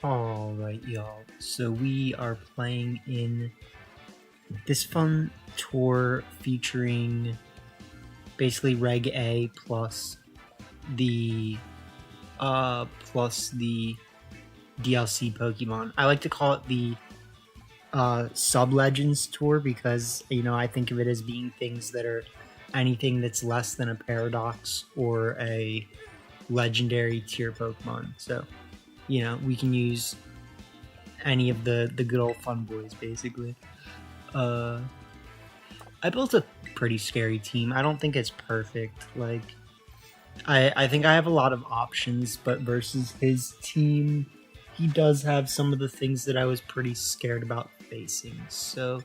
Alright, y'all. So we are playing in this fun tour featuring basically Reg A plus the DLC Pokemon. I like to call it the sublegends tour because I think of it as being things that are anything that's less than a paradox or a legendary tier Pokemon. So we can use any of the good old fun boys basically. I built a pretty scary team. I don't think it's perfect. Like I think I have a lot of options, but versus his team, he does have some of the things that I was pretty scared about facing. So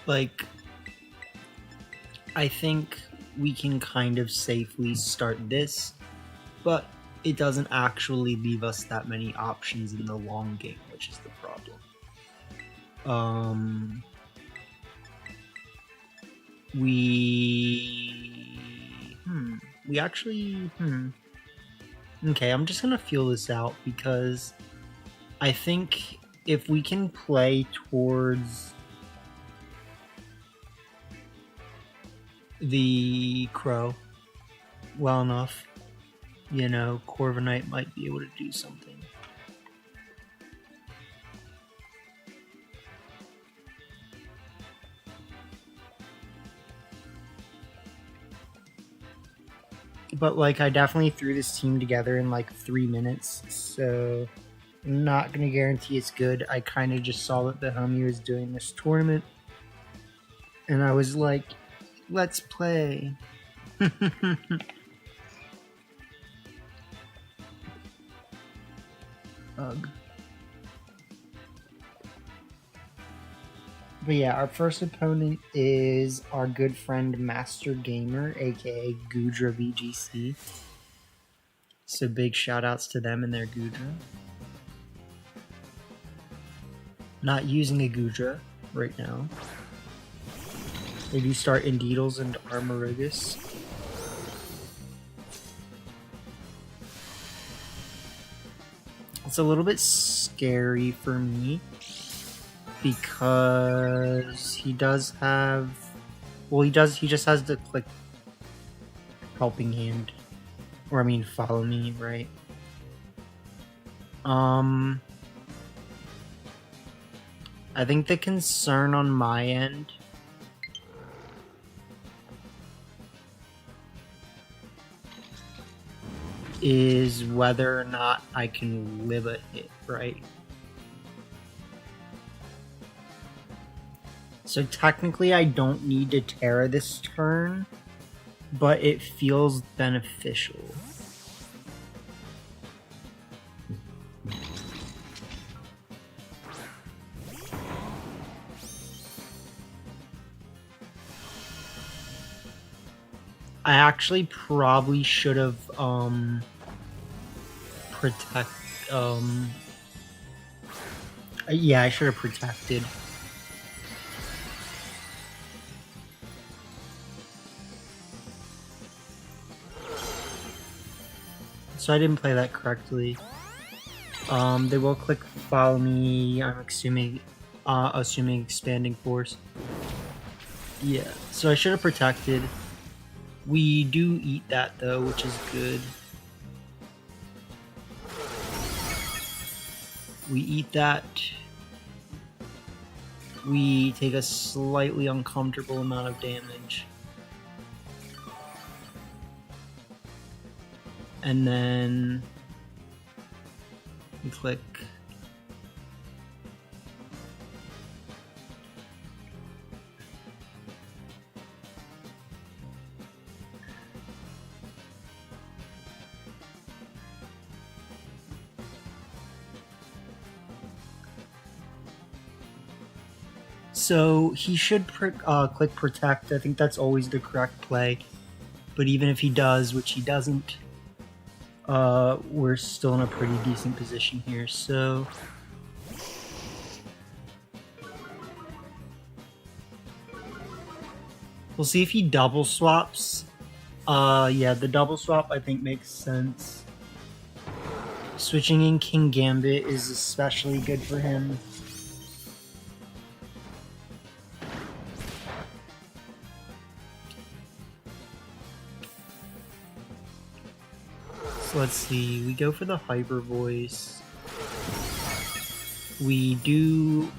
like I think we can kind of safely start this, but it doesn't actually leave us that many options in the long game, which is the problem. Okay, I'm just gonna feel this out because I think if we can play towards the Crow well enough, Corviknight might be able to do something. But I definitely threw this team together in 3 minutes, so I'm not gonna guarantee it's good. I kind of just saw that the homie was doing this tournament, and I was like, let's play. Ugh. But yeah, our first opponent is our good friend Master Gamer, aka Goodra VGC. So big shout outs to them and their Goodra. Not using a Goodra right now. They do start Indeedles and Armarugus. It's a little bit scary for me because he does have, he just has to click Helping Hand, or I mean Follow Me, right? I think the concern on my end is whether or not I can live a hit, right? So technically I don't need to Terra this turn, but it feels beneficial. I actually probably should have yeah, I should have protected. So I didn't play that correctly. They will click Follow Me, I'm assuming Expanding Force. Yeah, so I should have protected. We do eat that though, which is good. We eat that. We take a slightly uncomfortable amount of damage. And then we click. So he should click Protect. I think that's always the correct play. But even if he does, which he doesn't, we're still in a pretty decent position here. So we'll see if he double swaps. Yeah, the double swap I think makes sense. Switching in King Gambit is especially good for him. So let's see, we go for the Hyper Voice. We do,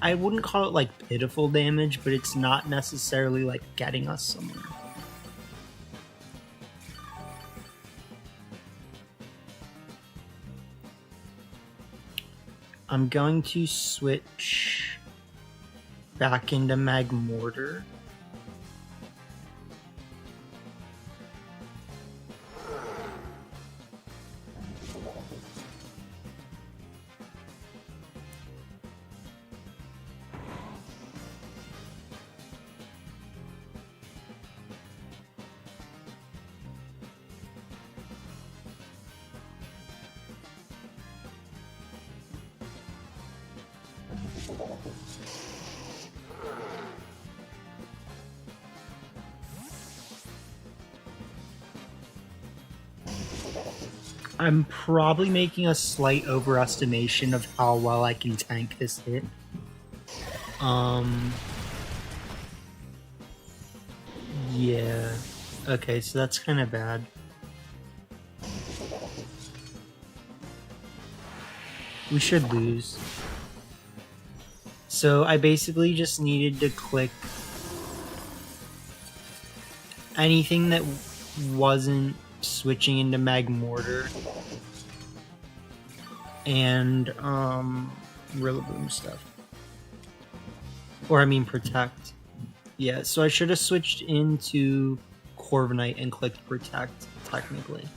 I wouldn't call it like pitiful damage, but it's not necessarily like getting us somewhere. I'm going to switch back into Magmortar. I'm probably making a slight overestimation of how well I can tank this hit. Yeah. Okay, so that's kind of bad. We should lose. So I basically just needed to click anything that wasn't switching into Magmortar and Rillaboom stuff. Or I mean Protect. Yeah, so I should have switched into Corviknight and clicked Protect, technically.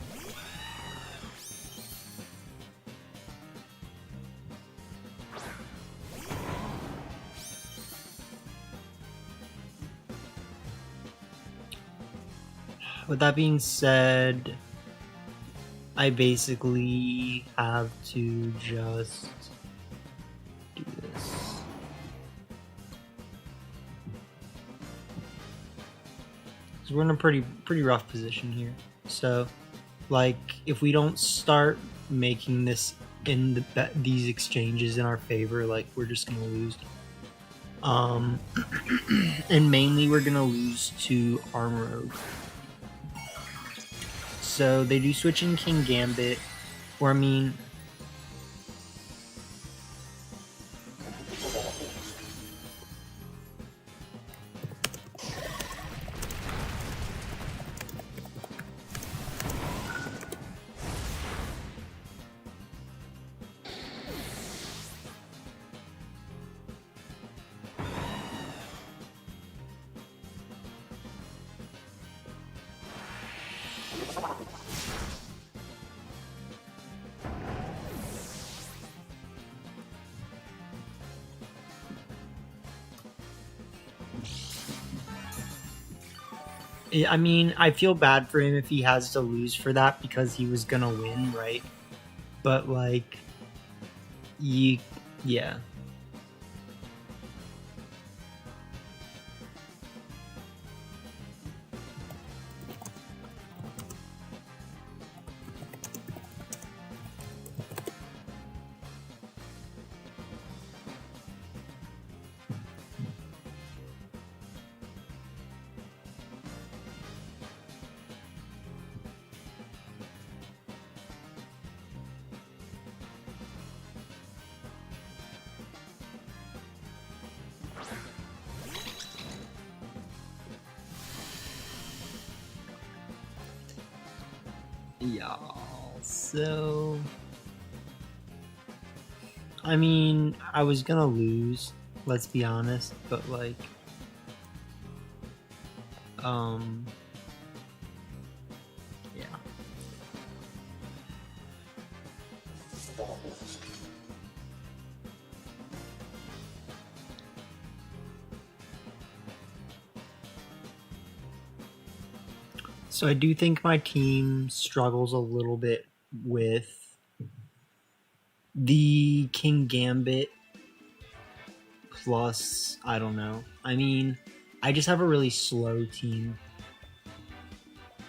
With that being said, I basically have to just do this. Because we're in a pretty rough position here. So, like, if we don't start making this in these exchanges in our favor, like, we're just gonna lose. And mainly we're gonna lose to Armorogue. So they do switch in King Gambit, or I mean... I mean, I feel bad for him if he has to lose for that because he was gonna win, right? But, like, yeah. Y'all, so I mean, I was gonna lose, let's be honest, but like yeah. So I do think my team struggles a little bit with the King Gambit plus, I don't know. I mean, I just have a really slow team.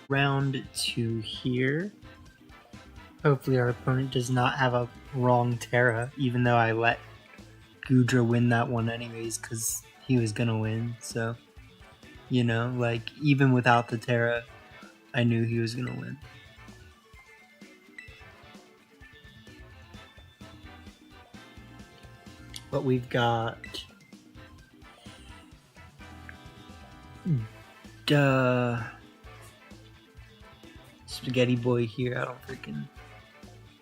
Round 2 here. Hopefully our opponent does not have a wrong Terra, even though I let Gudra win that one anyways, because he was gonna win, so... You know, like, even without the Terra, I knew he was gonna win. But we've got... Spaghetti Boy here,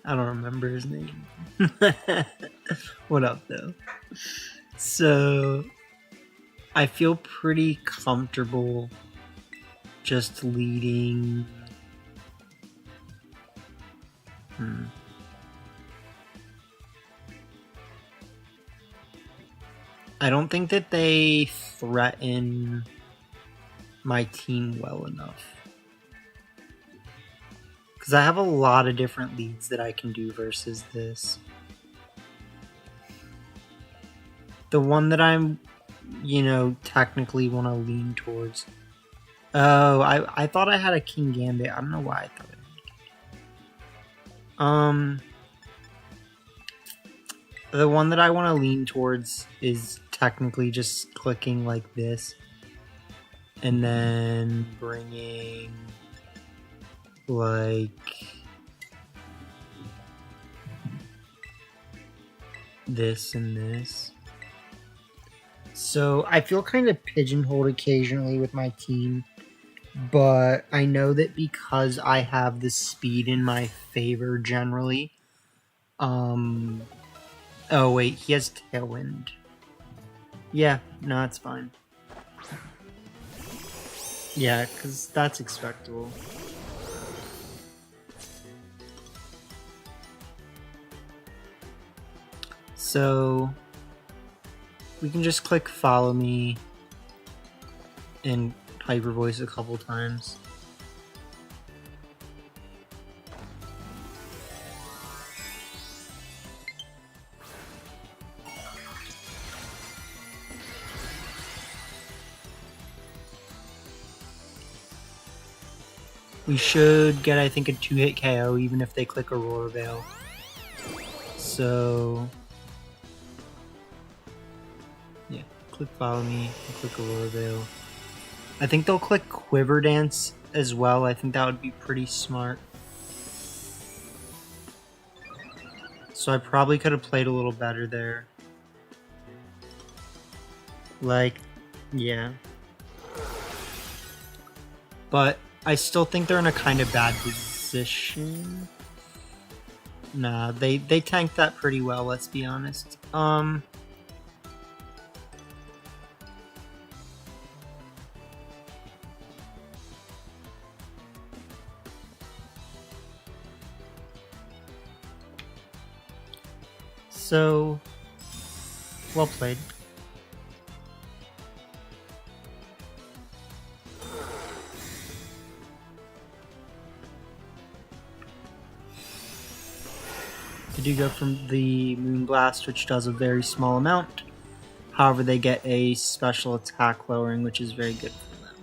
I don't remember his name. What up, though? So... I feel pretty comfortable just leading... I don't think that they threaten my team well enough. Because I have a lot of different leads that I can do versus this. The one that I'm, you know, technically want to lean towards. Oh, I thought I had a King Gambit. I don't know why I thought I had a King Gambit. The one that I want to lean towards is technically just clicking like this. And then bringing, like, this and this. So I feel kind of pigeonholed occasionally with my team, but I know that because I have the speed in my favor generally. Oh wait, he has Tailwind. Yeah, no, it's fine. Yeah, because that's expectable. So we can just click follow me and hyper voice a couple times. We should get, I think, a 2-hit KO even if they click Aurora Veil. So yeah, click follow me and click Aurora Veil. I think they'll click Quiver Dance as well. I think that would be pretty smart. So I probably could have played a little better there. Like, yeah. But I still think they're in a kind of bad position. Nah, they tanked that pretty well, let's be honest. So, well played. They do go from the Moonblast, which does a very small amount. However, they get a special attack lowering, which is very good for them.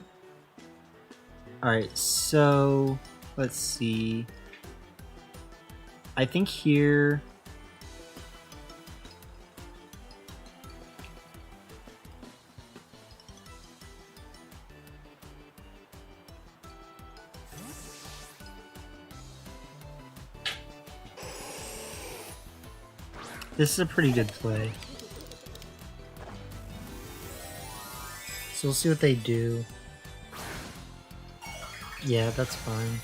Alright, so let's see. I think here... This is a pretty good play. So we'll see what they do. Yeah, that's fine.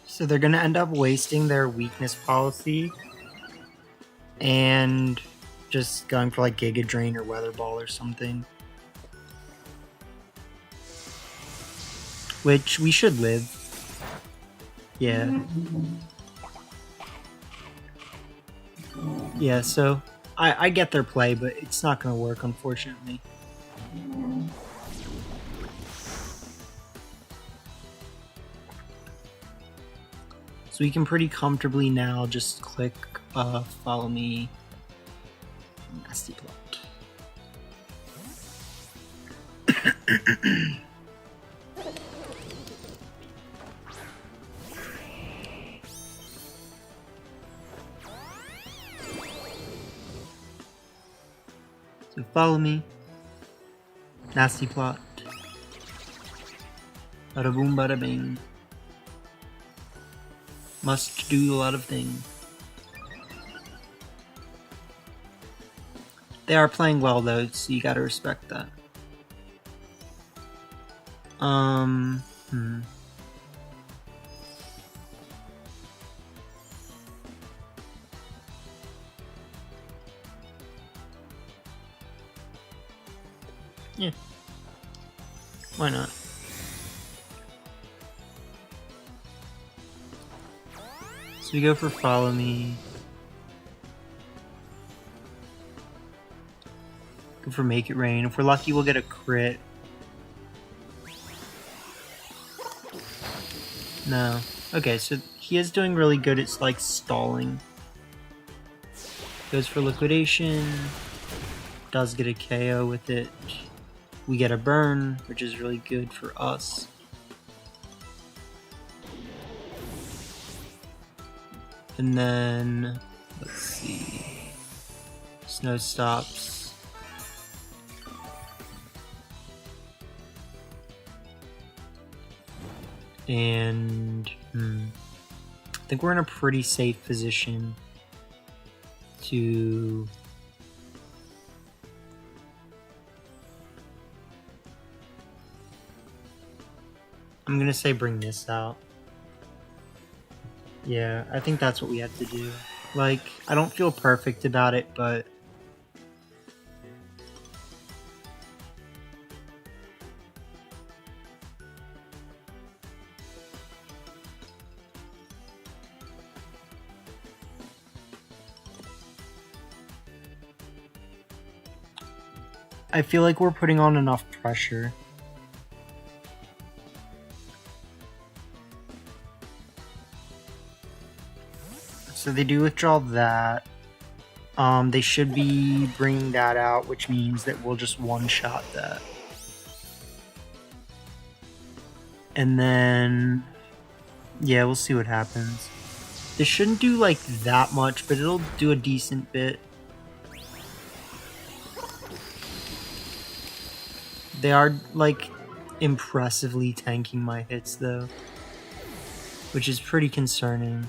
So they're going to end up wasting their weakness policy and just going for like Giga Drain or Weather Ball or something. Which we should live. Yeah. Yeah, so I get their play, but it's not going to work, unfortunately. So So we can pretty comfortably now just click follow me. Nasty plot. So follow me. Nasty plot. Bada boom, bada bing. Must do a lot of things. They are playing well though, so you gotta respect that. Yeah. Why not? So we go for follow me. Go for make it rain. If we're lucky, we'll get a crit. No. Okay, so he is doing really good. It's like stalling. Goes for liquidation. Does get a KO with it. We get a burn, which is really good for us. And then, let's see. Snow stops. And I think we're in a pretty safe position to I'm gonna say bring this out. Yeah, I think that's what we have to do. Like, I don't feel perfect about it, but I feel like we're putting on enough pressure. So they do withdraw that. They should be bringing that out, which means that we'll just one-shot that. And then, yeah, we'll see what happens. This shouldn't do like that much, but it'll do a decent bit. They are like impressively tanking my hits though, which is pretty concerning.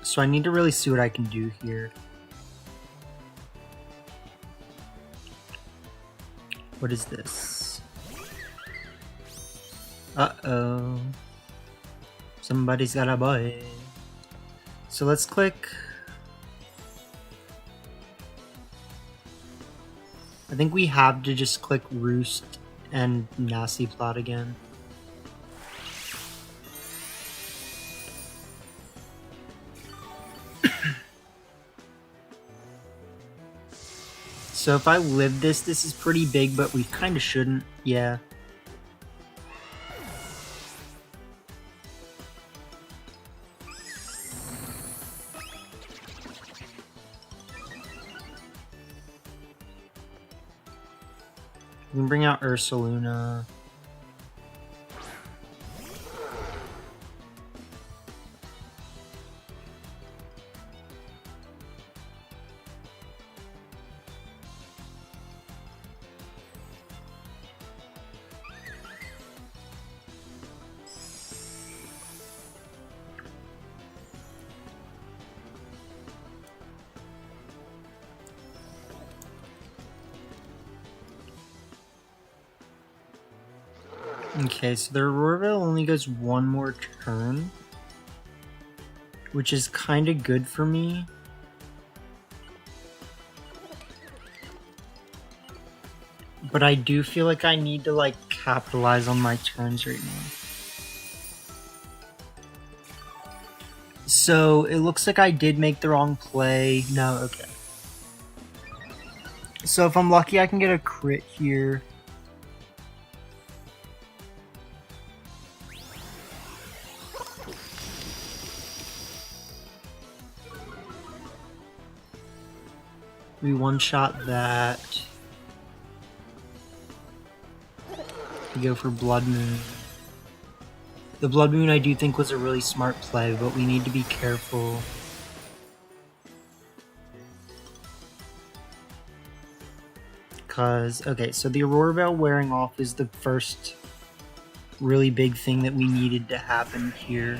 So I need to really see what I can do here. What is this? Uh-oh. Somebody's got a boy. So let's click. I think we have to just click Roost and Nasty Plot again. So if I live this is pretty big, but we kind of shouldn't. Yeah. We can bring out Ursaluna. Okay, so the Aurora only goes one more turn, which is kind of good for me. But I do feel like I need to like capitalize on my turns right now. So it looks like I did make the wrong play. No, okay. So if I'm lucky, I can get a crit here. We one-shot that. We go for Blood Moon. The Blood Moon I do think was a really smart play, but we need to be careful. Because, okay, so the Aurora Veil wearing off is the first really big thing that we needed to happen here.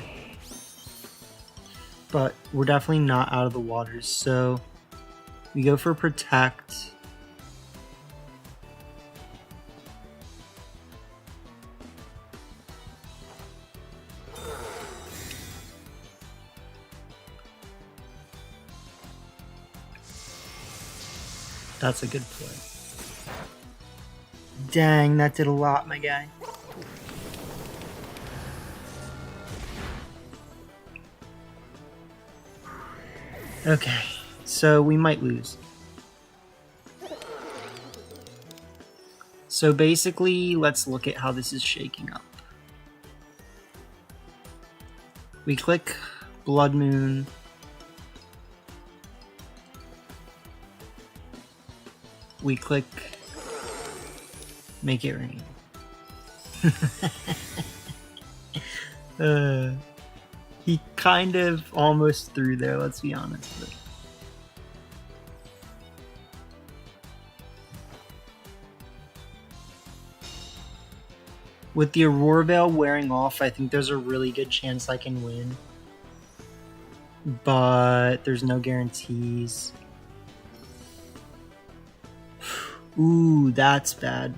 But we're definitely not out of the waters, so we go for Protect. That's a good play. Dang, that did a lot, my guy. Okay, so we might lose. So basically, let's look at how this is shaking up. We click Blood Moon. We click Make It Rain. He kind of almost threw there, let's be honest. But... with the Aurora Veil wearing off, I think there's a really good chance I can win. But there's no guarantees. Ooh, that's bad.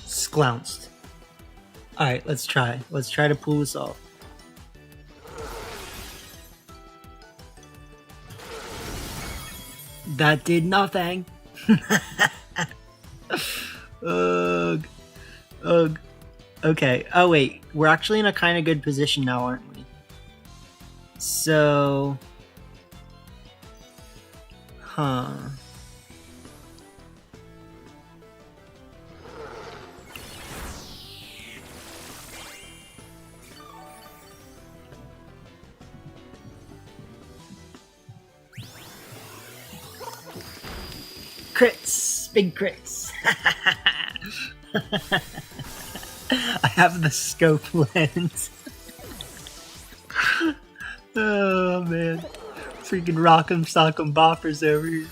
Sklounced. Alright, let's try. Let's try to pull this off. That did nothing. Ugh. Ugh. Okay. Oh, wait. We're actually in a kind of good position now, aren't we? So... huh. Crits! Big crits! I have the scope lens. Oh man. Freaking rock'em sock'em boppers over here.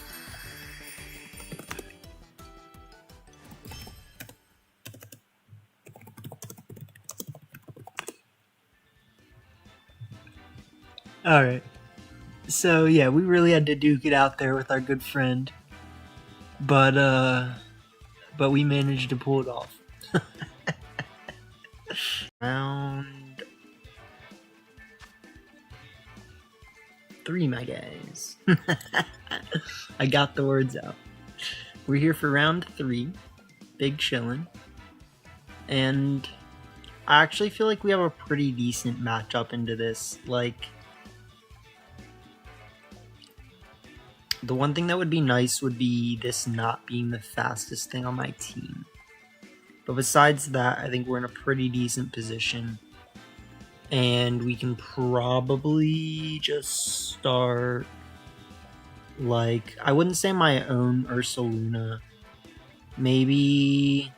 Alright. So yeah, we really had to duke it out there with our good friend. But we managed to pull it off. Round 3, my guys. I got the words out. We're here for round 3. Big chillin'. And I actually feel like we have a pretty decent matchup into this. Like, the one thing that would be nice would be this not being the fastest thing on my team. But besides that, I think we're in a pretty decent position. And we can probably just start, like, I wouldn't say my own Ursaluna. Maybe...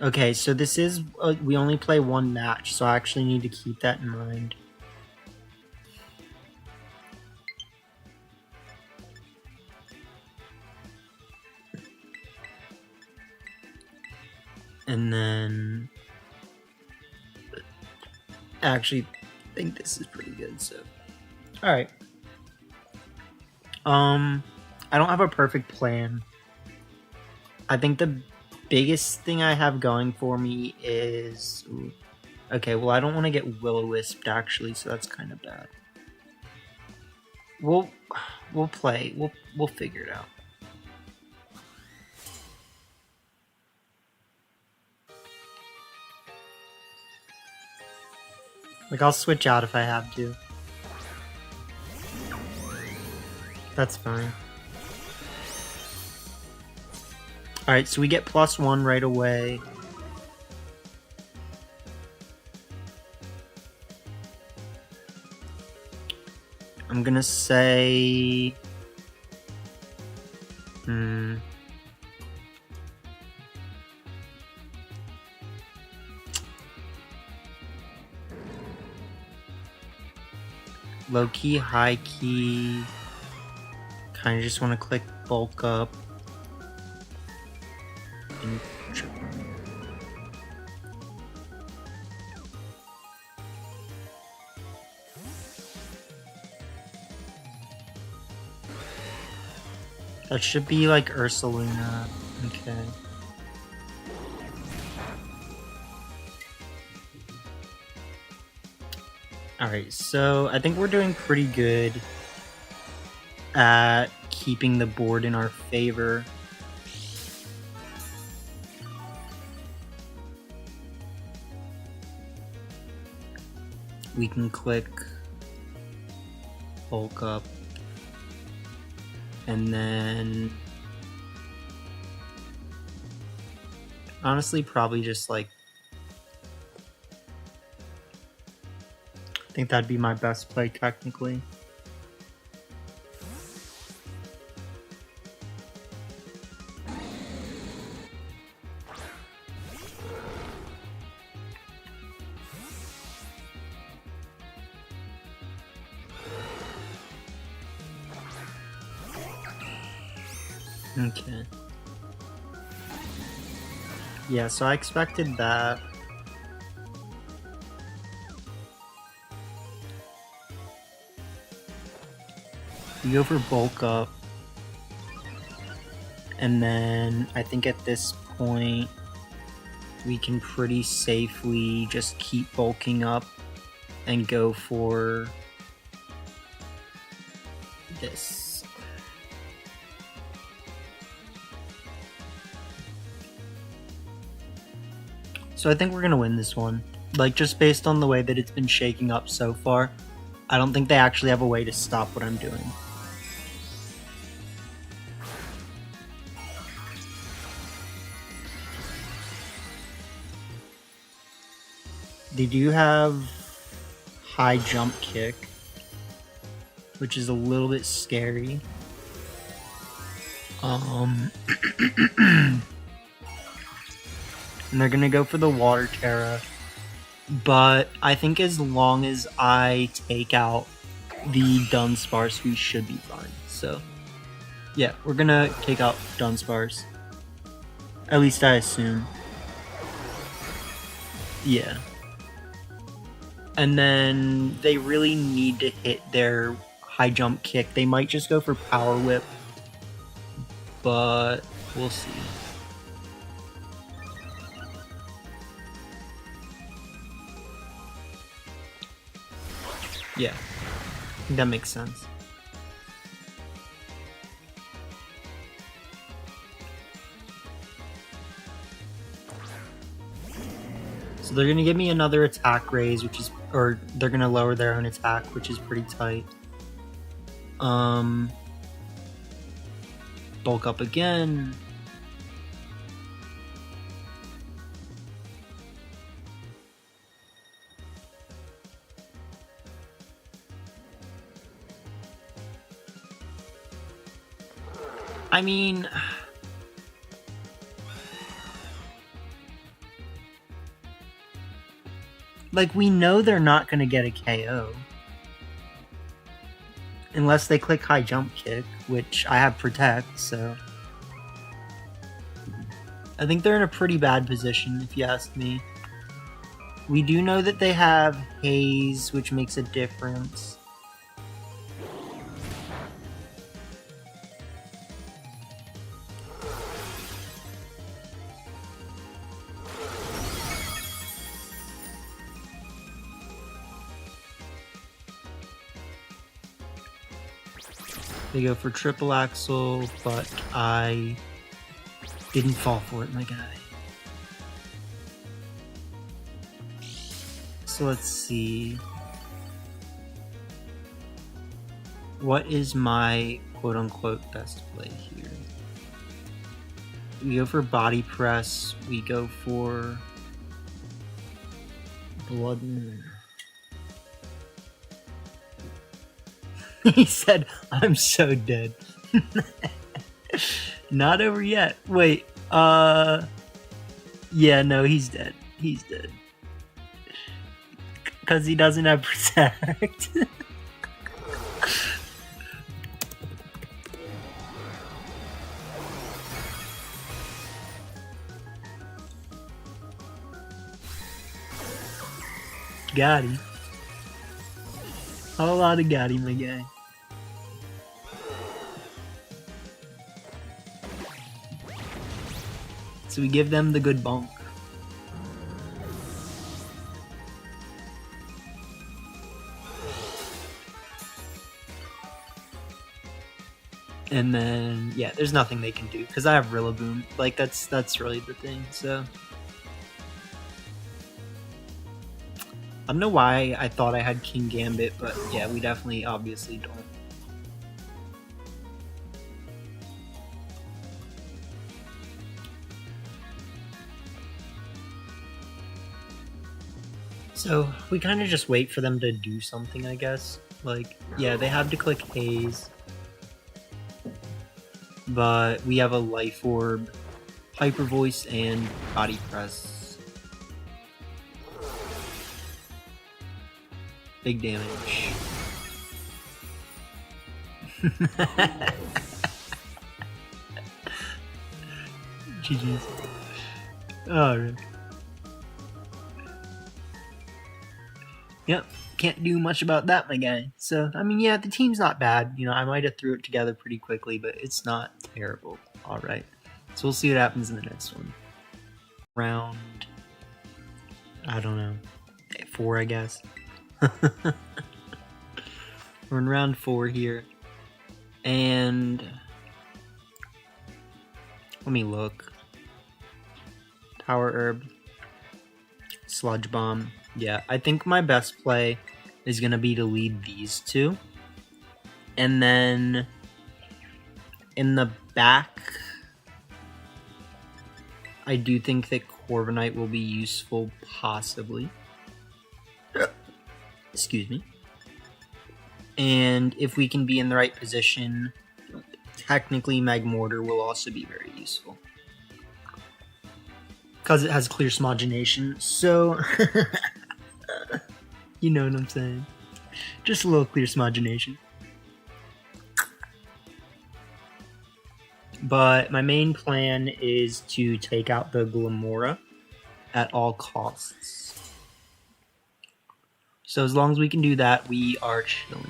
Okay, so this is, we only play one match, so I actually need to keep that in mind. And then, I actually think this is pretty good, so. Alright. I don't have a perfect plan. I think the biggest thing I have going for me is... Ooh, okay, well, I don't want to get Will-O-Wisped, actually, so that's kind of bad. We'll play. We'll figure it out. Like, I'll switch out if I have to. That's fine. Alright, so we get +1 right away. I'm gonna say... Low key, high key. Kind of just want to click bulk up. And that should be like Ursaluna. Okay. Alright, so I think we're doing pretty good at keeping the board in our favor. We can click bulk up and then honestly probably just like I think that'd be my best play technically. Okay. Yeah, so I expected that. We go for bulk up. And then I think at this point we can pretty safely just keep bulking up and go for this. So I think we're gonna win this one. Like, just based on the way that it's been shaking up so far, I don't think they actually have a way to stop what I'm doing. They do have high jump kick, which is a little bit scary. And they're gonna go for the Water Terra, but I think as long as I take out the Dunsparce, we should be fine. So, yeah, we're gonna take out Dunsparce. At least I assume. Yeah. And then they really need to hit their high jump kick. They might just go for Power Whip, but we'll see. Yeah, I think that makes sense. So they're gonna give me another attack raise, which is, or they're gonna lower their own attack, which is pretty tight. Bulk up again. I mean, like, we know they're not going to get a KO. Unless they click high jump kick, which I have protect, so. I think they're in a pretty bad position, if you ask me. We do know that they have haze, which makes a difference. They go for triple axle, but I didn't fall for it, my guy. So let's see. What is my quote-unquote best play here? We go for body press. We go for blood. He said, "I'm so dead." Not over yet. Wait. Yeah, no, he's dead. He's dead. Because he doesn't have protect. Got him. A lot of got him, my guy. So we give them the good bonk. And then, yeah, there's nothing they can do because I have Rillaboom. Like, that's really the thing, so. I don't know why I thought I had King Gambit, but yeah, we definitely obviously don't. So we kind of just wait for them to do something, I guess. Like, yeah, they have to click Haze. But we have a Life Orb, Hyper Voice, and Body Press. Big damage. GG's. Alright. Yep, can't do much about that, my guy. So, I mean, yeah, the team's not bad. You know, I might have threw it together pretty quickly, but it's not terrible. Alright. So we'll see what happens in the next one. Round... I don't know. 4, I guess. We're in round 4 here. And... let me look. Power Herb. Sludge Bomb. Yeah, I think my best play is going to be to lead these two. And then... in the back... I do think that Corviknight will be useful, possibly. Excuse me. And if we can be in the right position, technically Magmortar will also be very useful. Because it has clear smogination, so... you know what I'm saying. Just a little clear smogination. But my main plan is to take out the Glimmora at all costs. So as long as we can do that, we are chilling.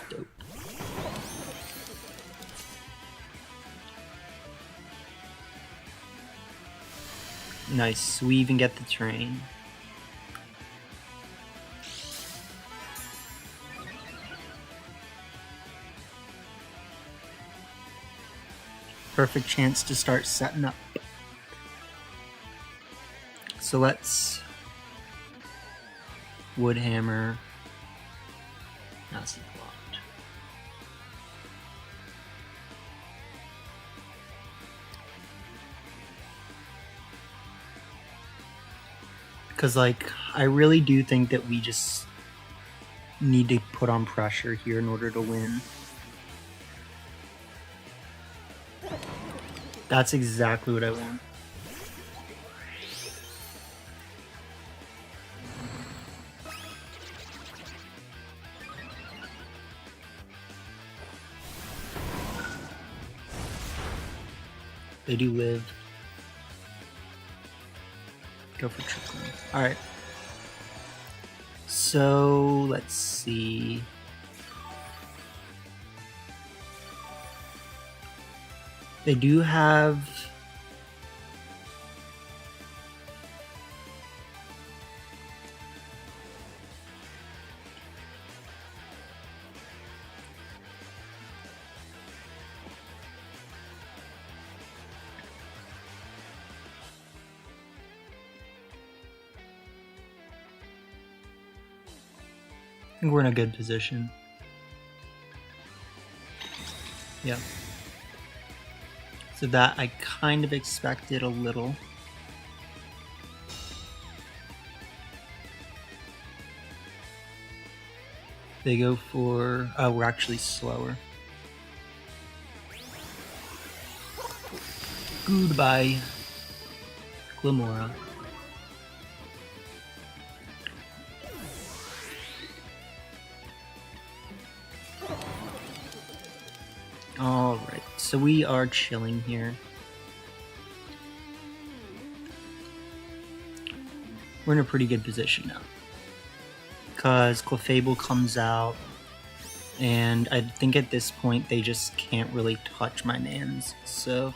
Dope. Nice. We even get the train. Perfect chance to start setting up. So let's Wood Hammer. That's blocked. Because, like, I really do think that we just need to put on pressure here in order to win. That's exactly what I want. They do live. Go for trickling. Alright. So, let's see. They do have... think we're in a good position. Yeah. So that I kind of expected a little. They go for... Oh, we're actually slower. Goodbye, Glamora. Alright, so we are chilling here. We're in a pretty good position now. Because Clefable comes out, and I think at this point they just can't really touch my Nans. So,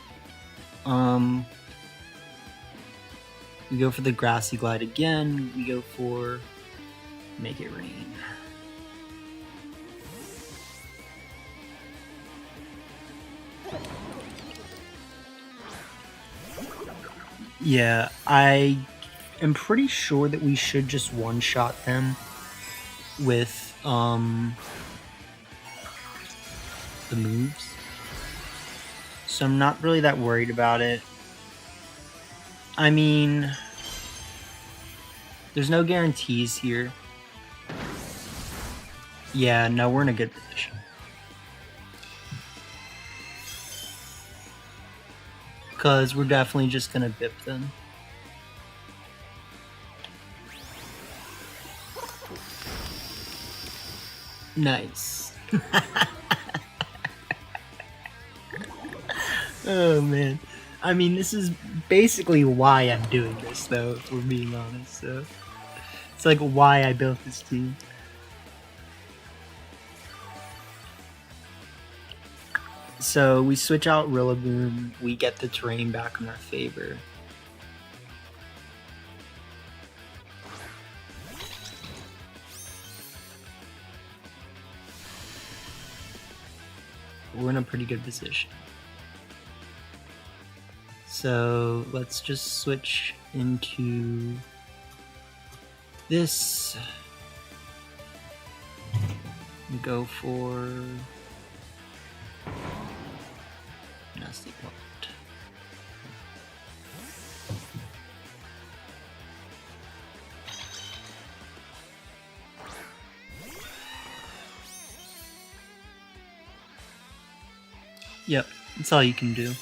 we go for the Grassy Glide again. We go for Make It Rain. Yeah, I am pretty sure that we should just one-shot them with the moves. So I'm not really that worried about it. I mean, there's no guarantees here. Yeah, no, we're in a good position. Because we're definitely just going to bip them. Nice. Oh, man. I mean, this is basically why I'm doing this, though, if we're being honest. So it's like why I built this team. So we switch out Rillaboom, we get the terrain back in our favor. We're in a pretty good position. So let's just switch into this. And go for Nasty Plot. Yep, that's all you can do.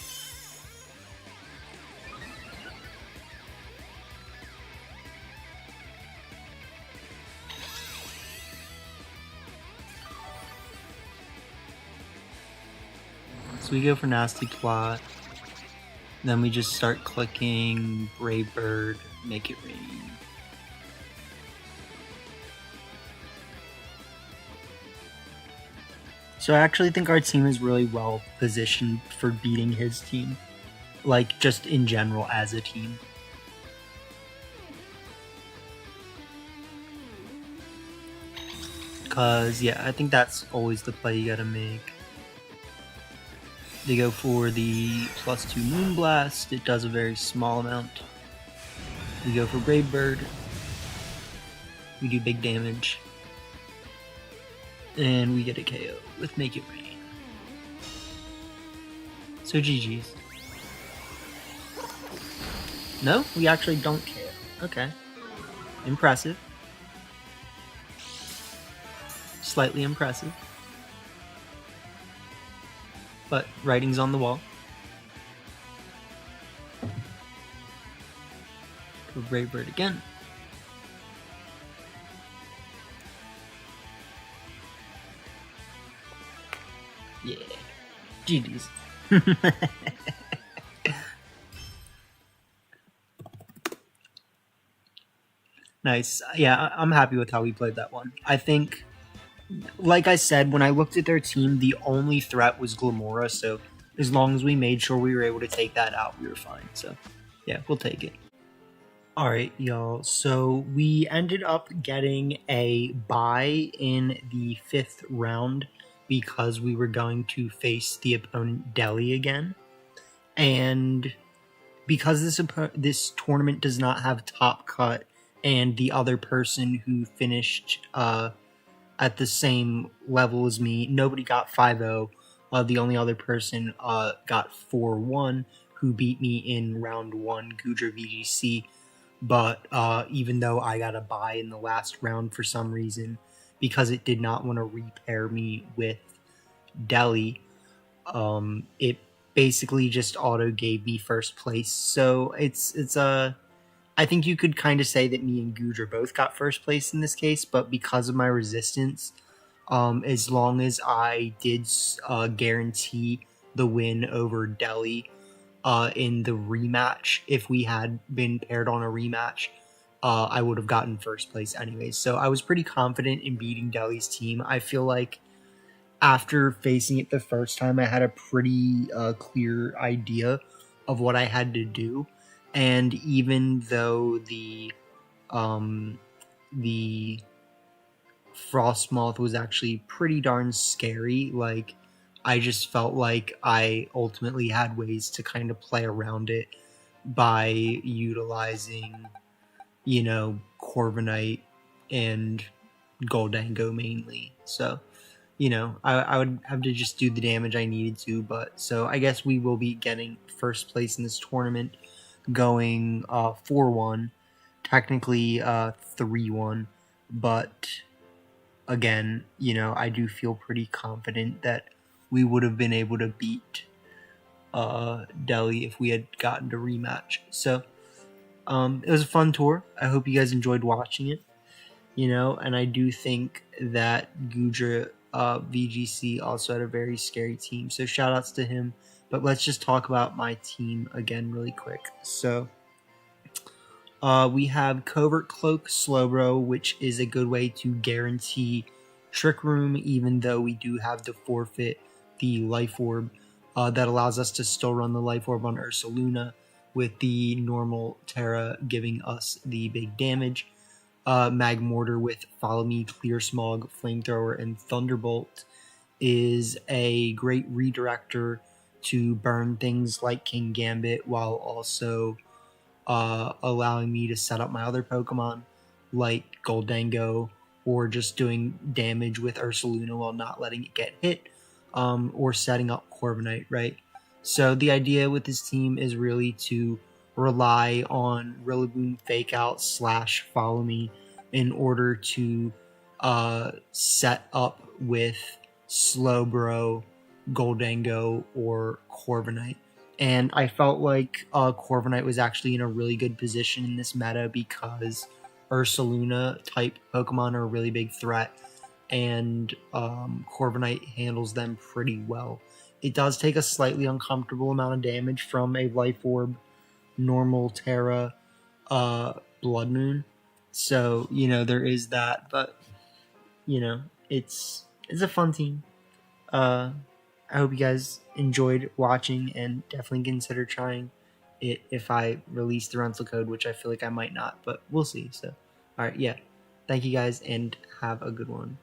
So we go for Nasty Plot, then we just start clicking Brave Bird, Make It Rain. So I actually think our team is really well positioned for beating his team, like just in general as a team. Cause yeah, I think that's always the play you gotta make. They go for the +2 Moonblast. It does a very small amount. We go for Brave Bird. We do big damage. And we get a KO with Make It Rain. So GG's. No, we actually don't KO. Okay. Impressive. Slightly impressive. But writing's on the wall. Go Brave Bird again. Yeah. GG's. Nice. Yeah, I'm happy with how we played that one. I think, like I said, when I looked at their team, the only threat was Glamora, so as long as we made sure we were able to take that out, we were fine. So, yeah, we'll take it. Alright, y'all. So, we ended up getting a bye in the 5th round because we were going to face the opponent Delhi again. And because this tournament does not have top cut, and the other person who finished at the same level as me. Nobody got 5-0. The only other person got 4-1, who beat me in round 1 Gudra VGC. But even though I got a bye in the last round for some reason, because it did not want to repair me with Delhi, it basically just auto gave me first place. So it's a I think you could kind of say that me and Gudra both got first place in this case, but because of my resistance, as long as I did guarantee the win over Delhi in the rematch, if we had been paired on a rematch, I would have gotten first place anyways. So I was pretty confident in beating Delhi's team. I feel like after facing it the first time, I had a pretty clear idea of what I had to do. And even though the Frostmoth was actually pretty darn scary, like I just felt like I ultimately had ways to kind of play around it by utilizing, Corviknight and Gholdengo mainly. So, I would have to just do the damage I needed to. But so I guess we will be getting first place in this tournament, going 4-1, technically 3-1, but again, I do feel pretty confident that we would have been able to beat Delhi if we had gotten to rematch. So it was a fun tour. I hope you guys enjoyed watching it. And I do think that Gudra VGC also had a very scary team. So shout outs to him. But let's just talk about my team again really quick. So we have Covert Cloak Slowbro, which is a good way to guarantee Trick Room, even though we do have to forfeit the Life Orb. That allows us to still run the Life Orb on Ursaluna, with the normal Terra giving us the big damage. Magmortar with Follow Me, Clear Smog, Flamethrower, and Thunderbolt is a great redirector to burn things like King Gambit, while also allowing me to set up my other Pokemon like Gholdengo, or just doing damage with Ursaluna while not letting it get hit, or setting up Corviknight, right? So the idea with this team is really to rely on Rillaboom Fake Out / Follow Me in order to set up with Slowbro, Gholdengo, or Corviknight. And I felt like Corviknight was actually in a really good position in this meta because Ursaluna type Pokemon are a really big threat, and Corviknight handles them pretty well. It does take a slightly uncomfortable amount of damage from a Life Orb, normal Terra, Blood Moon. So, there is that, but, it's a fun team. I hope you guys enjoyed watching, and definitely consider trying it if I release the rental code, which I feel like I might not, but we'll see. So, alright, yeah. Thank you guys, and have a good one.